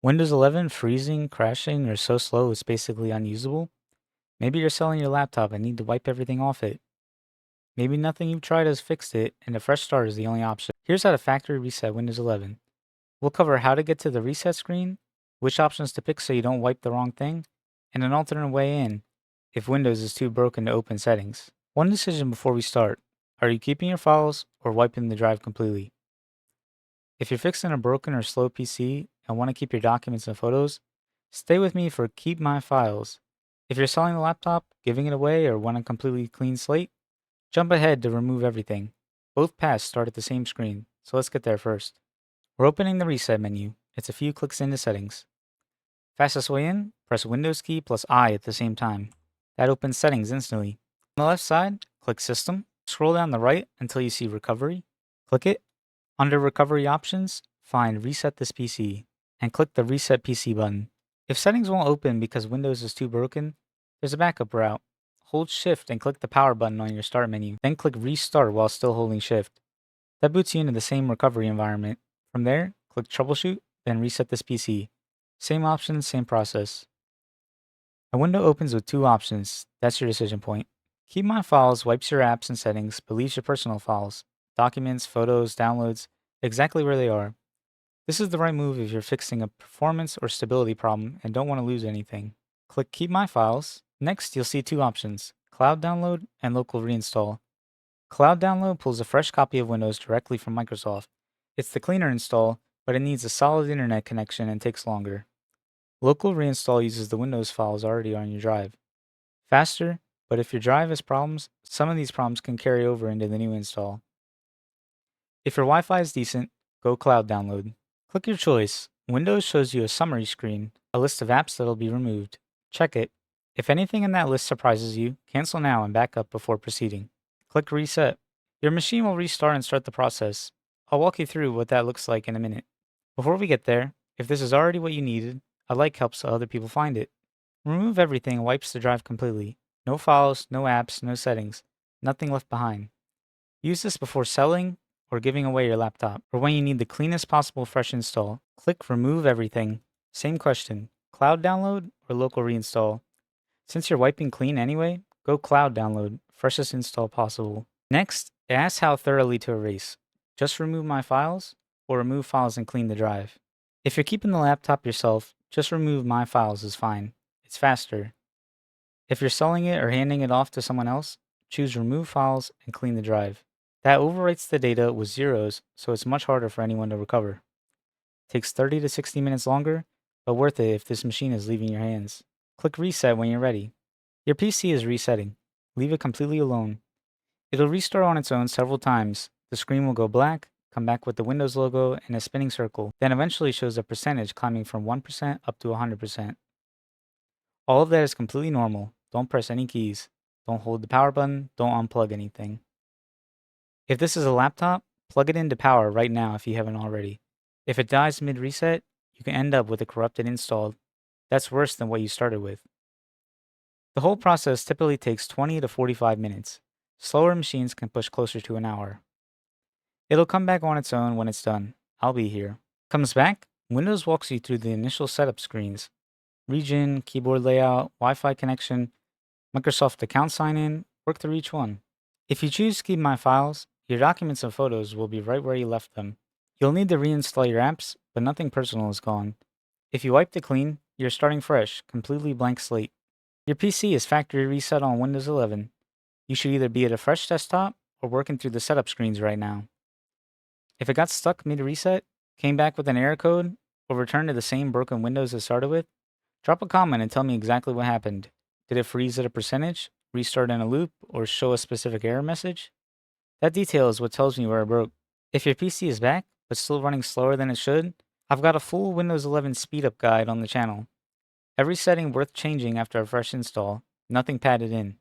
Windows 11 freezing, crashing, or so slow it's basically unusable? Maybe you're selling your laptop and need to wipe everything off it. Maybe nothing you've tried has fixed it and a fresh start is the only option. Here's how to factory reset Windows 11. We'll cover how to get to the reset screen, which options to pick so you don't wipe the wrong thing, and an alternate way in if Windows is too broken to open settings. One decision before we start. Are you keeping your files or wiping the drive completely? If you're fixing a broken or slow PC and want to keep your documents and photos, stay with me for Keep My Files. If you're selling the laptop, giving it away, or want a completely clean slate, jump ahead to remove everything. Both paths start at the same screen, so let's get there first. We're opening the reset menu. It's a few clicks into settings. Fastest way in, press Windows key plus I at the same time. That opens settings instantly. On the left side, click System. Scroll down the right until you see Recovery. Click it. Under Recovery Options, find Reset this PC, and click the Reset PC button. If settings won't open because Windows is too broken, there's a backup route. Hold Shift and click the power button on your Start menu, then click Restart while still holding Shift. That boots you into the same recovery environment. From there, click Troubleshoot, then Reset this PC. Same options, same process. A window opens with two options. That's your decision point. Keep My Files wipes your apps and settings, but leaves your personal files, documents, photos, downloads, exactly where they are. This is the right move if you're fixing a performance or stability problem and don't want to lose anything. Click Keep My Files. Next, you'll see two options, Cloud Download and Local Reinstall. Cloud Download pulls a fresh copy of Windows directly from Microsoft. It's the cleaner install, but it needs a solid internet connection and takes longer. Local Reinstall uses the Windows files already on your drive. Faster, but if your drive has problems, some of these problems can carry over into the new install. If your Wi-Fi is decent, go Cloud Download. Click your choice. Windows shows you a summary screen, a list of apps that'll be removed. Check it. If anything in that list surprises you, cancel now and back up before proceeding. Click Reset. Your machine will restart and start the process. I'll walk you through what that looks like in a minute. Before we get there, if this is already what you needed, a like helps so other people find it. Remove everything and wipes the drive completely. No files, no apps, no settings. Nothing left behind. Use this before selling or giving away your laptop, or when you need the cleanest possible fresh install. Click Remove Everything. Same question, Cloud Download or Local Reinstall? Since you're wiping clean anyway, go Cloud Download, freshest install possible. Next, it asks how thoroughly to erase. Just remove my files, or remove files and clean the drive. If you're keeping the laptop yourself, just remove my files is fine. It's faster. If you're selling it or handing it off to someone else, choose Remove Files and clean the drive. That overwrites the data with zeros, so it's much harder for anyone to recover. Takes 30 to 60 minutes longer, but worth it if this machine is leaving your hands. Click Reset when you're ready. Your PC is resetting. Leave it completely alone. It'll restart on its own several times. The screen will go black, come back with the Windows logo and a spinning circle, then eventually shows a percentage climbing from 1% up to 100%. All of that is completely normal. Don't press any keys. Don't hold the power button. Don't unplug anything. If this is a laptop, plug it into power right now if you haven't already. If it dies mid-reset, you can end up with a corrupted install. That's worse than what you started with. The whole process typically takes 20 to 45 minutes. Slower machines can push closer to an hour. It'll come back on its own when it's done. I'll be here. Comes back, Windows walks you through the initial setup screens. Region, keyboard layout, Wi-Fi connection, Microsoft account sign-in, work through each one. If you choose to keep my files, your documents and photos will be right where you left them. You'll need to reinstall your apps, but nothing personal is gone. If you wiped it clean, you're starting fresh, completely blank slate. Your PC is factory reset on Windows 11. You should either be at a fresh desktop or working through the setup screens right now. If it got stuck mid-reset, came back with an error code, or returned to the same broken Windows it started with, drop a comment and tell me exactly what happened. Did it freeze at a percentage, restart in a loop, or show a specific error message? That detail is what tells me where it broke. If your PC is back, but still running slower than it should, I've got a full Windows 11 speed-up guide on the channel. Every setting worth changing after a fresh install, nothing padded in.